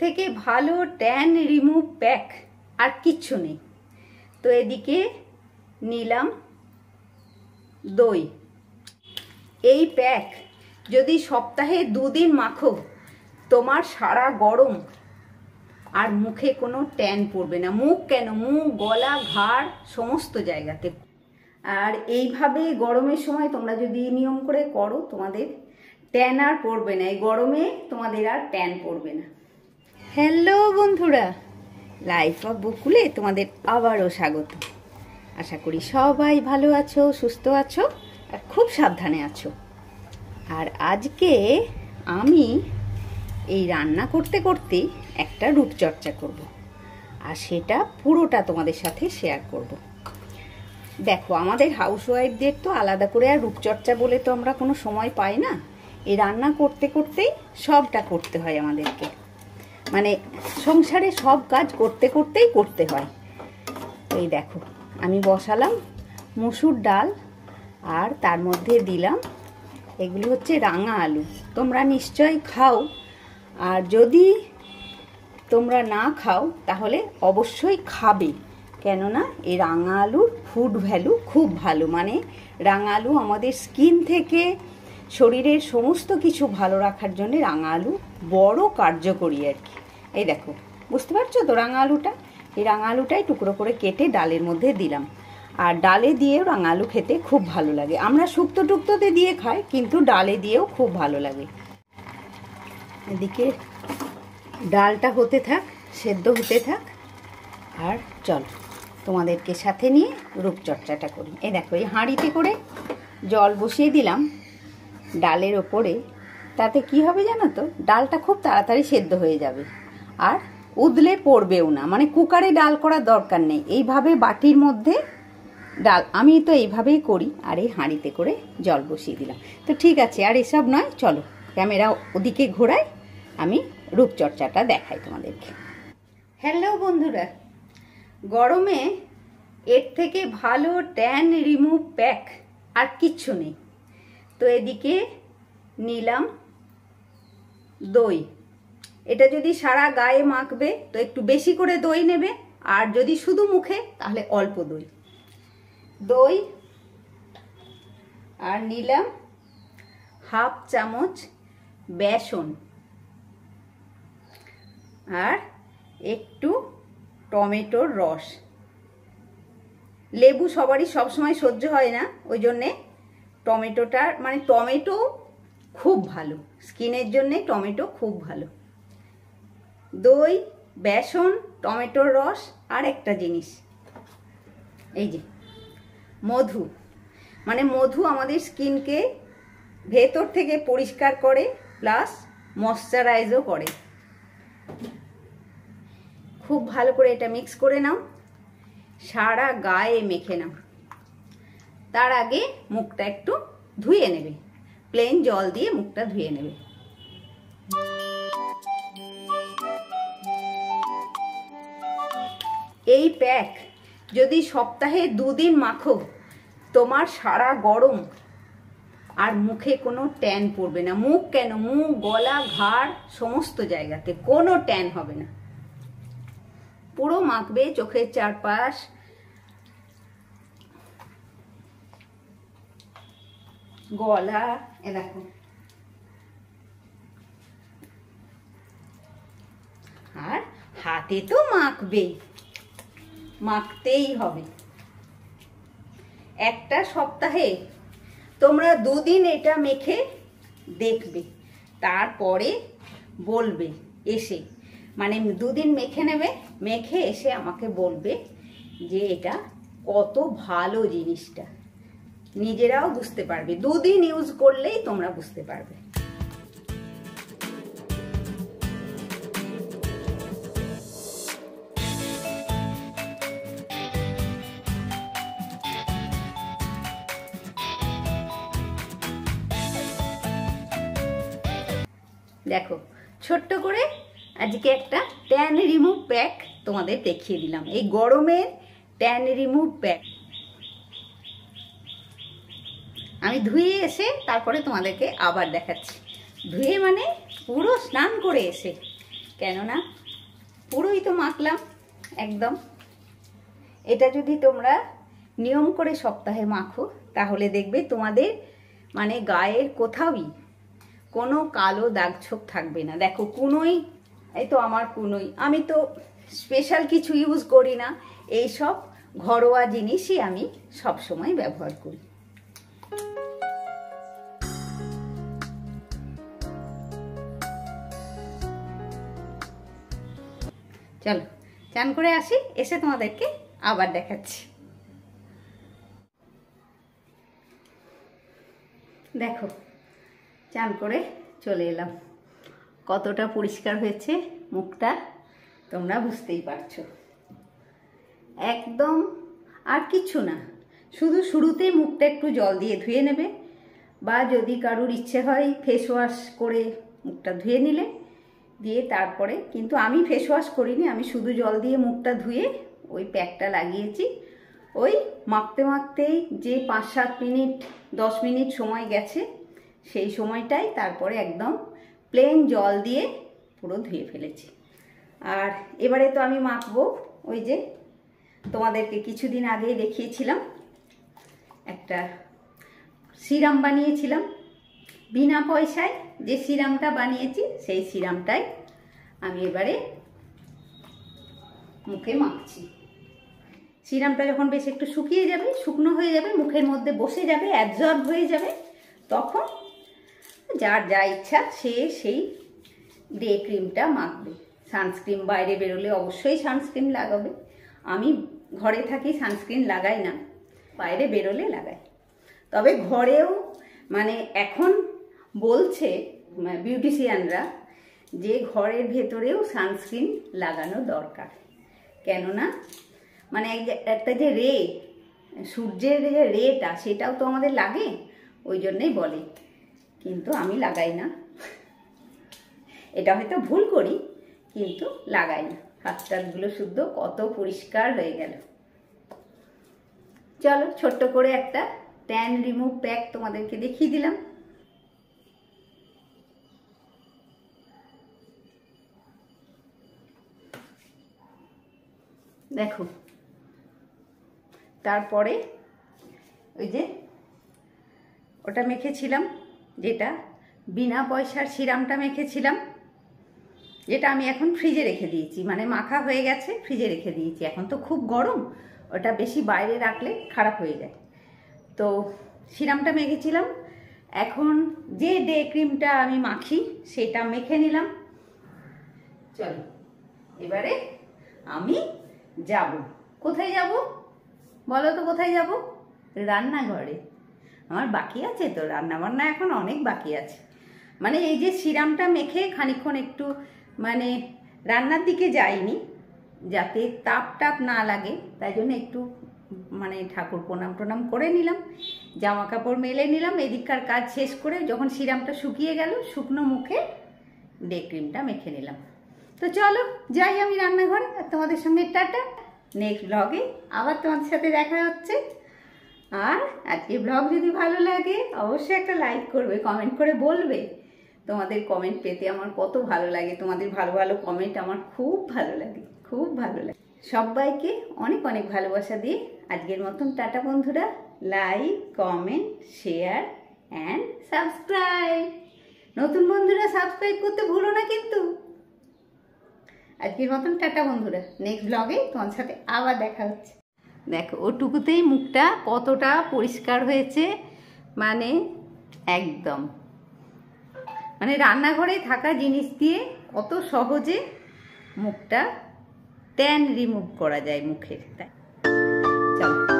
থেকে ভালো tan remove pack আর কিচ্ছু নেই। তো এদিকে নিলাম দই। এই প্যাক যদি সপ্তাহে 2 দিন মাখো, তোমার সারা গরম আর মুখে কোনো ট্যান পড়বে না। মুখ কেন, মুখ, গলা, ঘাড় সমস্ত জায়গাতে। আর এইভাবে গরমের সময় তোমরা যদি নিয়ম করে করো, তোমাদের ট্যান আর পড়বে না। এই গরমে তোমাদের আর ট্যান পড়বে না। হ্যালো বন্ধুরা, লাইফ অফ বকুলে তোমাদের আবারও স্বাগত। আশা করি সবাই ভালো আছো, সুস্থ আছো আর খুব সাবধানে আছো। আর আজকে আমি এই রান্না করতে করতে একটা রূপচর্চা করব, আর সেটা পুরোটা তোমাদের সাথে শেয়ার করব। দেখো, আমাদের হাউসওয়াইফদের তো আলাদা করে আর রূপচর্চা বলে তো আমরা কোনো সময় পাই না। এই রান্না করতে করতেই সবটা করতে হয় আমাদেরকে, মানে সংসারে সব কাজ করতে করতেই করতে হয়। এই দেখো, আমি বসালাম মসুর ডাল, আর তার মধ্যে দিলাম এগুলো হচ্ছে রাঙা আলু। তোমরা নিশ্চয়ই খাও, আর যদি তোমরা না খাও তাহলে অবশ্যই খাবে, কেননা এই রাঙা আলুর ফুড ভ্যালু খুব ভালো। মানে রাঙা আলু আমাদের স্কিন থেকে শরীরের সমস্ত কিছু ভালো রাখার জন্য রাঙা আলু বড় কার্যকরী আর কি। এই দেখো, বুঝতে পারছো তো রাঙা আলুটা? এই রাঙা আলুটাই টুকরো করে কেটে ডালের মধ্যে দিলাম। আর ডালে দিয়েও রাঙা আলু খেতে খুব ভালো লাগে। আমরা শুক্তো টুক্তোতে দিয়ে খাই, কিন্তু ডালে দিয়েও খুব ভালো লাগে। এদিকে ডালটা হতে থাক, সেদ্ধ হতে থাক, আর চল তোমাদেরকে সাথে নিয়ে রূপচর্চাটা করি। এই দেখো, এই হাঁড়িতে করে জল বসিয়ে দিলাম ডালের ওপরে। তাতে কি হবে জানো তো? ডালটা খুব তাড়াতাড়ি সেদ্ধ হয়ে যাবে, আর উদলে পড়বেও না। মানে কুকারে ডাল করার দরকার নেই, এইভাবে বাটির মধ্যে ডাল, আমি তো এইভাবেই করি। আর এই হাঁড়িতে করে জল বসিয়ে দিলাম। তো ঠিক আছে, আর এসব নয়, চলো ক্যামেরা ওদিকে ঘোরাই, আমি রূপচর্চাটা দেখাই তোমাদেরকে। হ্যালো বন্ধুরা, গরমে এর থেকে ভালো ট্যান রিমুভ প্যাক আর কিচ্ছু নেই। তো এদিকে নিলাম দই। এটা যদি সারা গায়ে মাখবে তো একটু বেশি করে দই নেবে, আর যদি শুধু মুখে তাহলে অল্প দই। দই আর নিলাম হাফ চামচ বেসন, আর একটু টমেটোর রস। লেবু সবারই সবসময় সহ্য হয় না, ওই জন্যে টমেটোটার, মানে টমেটো খুব ভালো স্কিনের জন্যে, টমেটো খুব ভালো। দই, বেসন, টমেটোর রস, আর একটা জিনিস, এই যে মধু। মানে মধু আমাদের স্কিনকে ভেতর থেকে পরিষ্কার করে, প্লাস ময়শ্চারাইজও করে। খুব ভালো করে এটা মিক্স করে নাও, সারা গায়ে মেখে নাও। তার আগে মুখটা একটু ধুয়ে নেবে, প্লেন জল দিয়ে মুখটা ধুয়ে নেবে। এই প্যাক যদি সপ্তাহে 2 দিন মাখো, তোমার সারা গরম আর মুখে কোনো ট্যান পড়বে না। মুখ কেন, মুখ, গলা, ঘাড় সমস্ত জায়গাতে কোনো ট্যান হবে না। পুরো মাখবে, চোখের চারপাশ, গলা, এ দেখো। আর হাতে তো মাখবে, মাখতেই হবে। একটা সপ্তাহে তোমরা 2 দিন এটা মেখে দেখবে, তারপরে বলবে এসে, মানে 2 দিন মেখে নেবে, মেখে এসে আমাকে বলবে যে এটা কত ভালো জিনিসটা। নিজেরাও বুঝতে পারবে, 2 দিন ইউজ করলেই তোমরা বুঝতে পারবে। দেখো, ছোট্ট করে আজকে একটা ট্যান রিমুভ প্যাক তোমাদের দেখিয়ে দিলাম। এই গরমের ট্যান রিমুভ প্যাক আমি ধুয়ে এসে তারপরে তোমাদেরকে আবার দেখাচ্ছি। ধুয়ে মানে পুরো স্নান করে এসে কেননা পুরোই তো মাখলাম একদম। এটা যদি তোমরা নিয়ম করে সপ্তাহে মাখো তাহলে দেখবে তোমাদের মানে গায়ের কোথাওই কোনো কালো দাগ ছোপ থাকবে না। দেখো কুনোই, এই তো আমার কুনোই, আমি তো স্পেশাল কিছু ইউজ করি না, এই সব ঘরোয়া জিনিসই আমি সব সময় ব্যবহার করি। চলো চান করে আসি, এসে তোমাদেরকে আবার দেখাচ্ছি। দেখো চান করে চলে এলাম, কতটা পরিষ্কার হয়েছে মুখটা তোমরা বুঝতেই পারছো। একদম আর কিছু না, শুধু শুরুতেই মুখটা একটু জল দিয়ে ধুয়ে নেবে, বা যদি কারোর ইচ্ছে হয় ফেস ওয়াশ করে মুখটা ধুয়ে নিলে, দিয়ে তারপরে, কিন্তু আমি ফেস ওয়াশ করিনি, আমি শুধু জল দিয়ে মুখটা ধুয়ে ওই প্যাকটা লাগিয়েছি। ওই মাখতে মাখতেই যে 5-7 মিনিট 10 মিনিট সময় গেছে, সেই সময়টাই তারপরে একদম প্লেন জল দিয়ে পুরো ধুয়ে ফেলেছি। আর এবারে তো আমি মাখবো, ওই যে তোমাদেরকে কিছুদিন আগেই দেখিয়েছিলাম একটা সিরাম বানিয়েছিলাম, বিনা পয়সায় যে সিরামটা বানিয়েছি সেই সিরামটাই আমি এবারে মুখে মাখছি। সিরামটা যখন বেশ একটু শুকিয়ে যাবে, শুকনো হয়ে যাবে, মুখের মধ্যে বসে যাবে, অ্যাবজর্ব হয়ে যাবে, তখন যার যা ইচ্ছা সে সেই ডে ক্রিমটা মাখবে। সানস্ক্রিন বাইরে বেরোলে অবশ্যই সানস্ক্রিন লাগাবে, আমি ঘরে থাকি সানস্ক্রিন লাগাই না, বাইরে বেরোলে লাগাই। তবে ঘরেও মানে এখন বলছে বিউটিশিয়ানরা যে ঘরের ভেতরেও সানস্ক্রিন লাগানো দরকার, কেননা মানে একটা যে রে, সূর্যের যে রেটা সেটাও তো আমাদের লাগে, ওই জন্যই বলে, কিন্তু আমি লাগাই না। এটা হয়তো ভুল করি, কিন্তু লাগাই না। হাত টাতগুলো শুদ্ধ কত পরিষ্কার হয়ে গেল। চলো ছোট্ট করে একটা ট্যান রিমুভ প্যাক তোমাদেরকে দেখিয়ে দিলাম। দেখো তারপরে ওই যে ওটা মেখেছিলাম, যেটা বিনা পয়সার সিরামটা মেখেছিলাম, যেটা আমি এখন ফ্রিজে রেখে দিয়েছি, মানে মাখা হয়ে গেছে ফ্রিজে রেখে দিয়েছি। এখন তো খুব গরম, ওটা বেশি বাইরে রাখলে খারাপ হয়ে যায়। তো সিরামটা মেখেছিলাম, এখন যে ডে ক্রিমটা আমি মাখি সেটা মেখে নিলাম। চলো এবারে আমি যাব, কোথায় যাব বলো তো? কোথায় যাব? রান্নাঘরে। আমার বাকি আছে তো রান্না বান্না, এখন অনেক বাকি আছে। মানে এই যে সিরামটা মেখে খানিকক্ষণ একটু মানে রান্নার দিকে যাইনি, যাতে তাপ টাপ না লাগে, তাই জন্য একটু মানে ঠাকুর প্রণাম করে নিলাম, জামা কাপড় মেলে নিলাম, এদিককার কাজ শেষ করে যখন সিরামটা শুকিয়ে গেল, শুকনো মুখে ডে ক্রিমটা মেখে নিলাম। তো চলো যাই আমি রান্নাঘরে, আর তোমাদের সঙ্গে টাটা। নেক্সট ব্লগে আবার তোমাদের সাথে দেখা হচ্ছে। আর আজকে ব্লগ যদি ভালো লাগে অবশ্যই একটা লাইক করবে, কমেন্ট করে বলবে। তোমাদের কমেন্ট পেতে আমার কত ভালো লাগে, তোমাদের ভালো ভালো কমেন্ট আমার খুব ভালো লাগে, খুব ভালো লাগে। সবাইকে অনেক অনেক ভালোবাসা দিয়ে আজকের মতন টাটা বন্ধুরা। Like, comment, share and subscribe. নতুন বন্ধুরা সাবস্ক্রাইব করতে ভুলো না কিন্তু। আজকের মতন টাটা বন্ধুরা, নেক্সট ব্লগে তোমার সাথে আবার দেখা হচ্ছে। দেখো ওটুকুতেই মুখটা কতটা পরিষ্কার হয়েছে, মানে একদম মানে রান্নাঘরে থাকা জিনিস দিয়ে কত সহজে মুখটা ট্যান রিমুভ করা যায় মুখের। তাই চলো।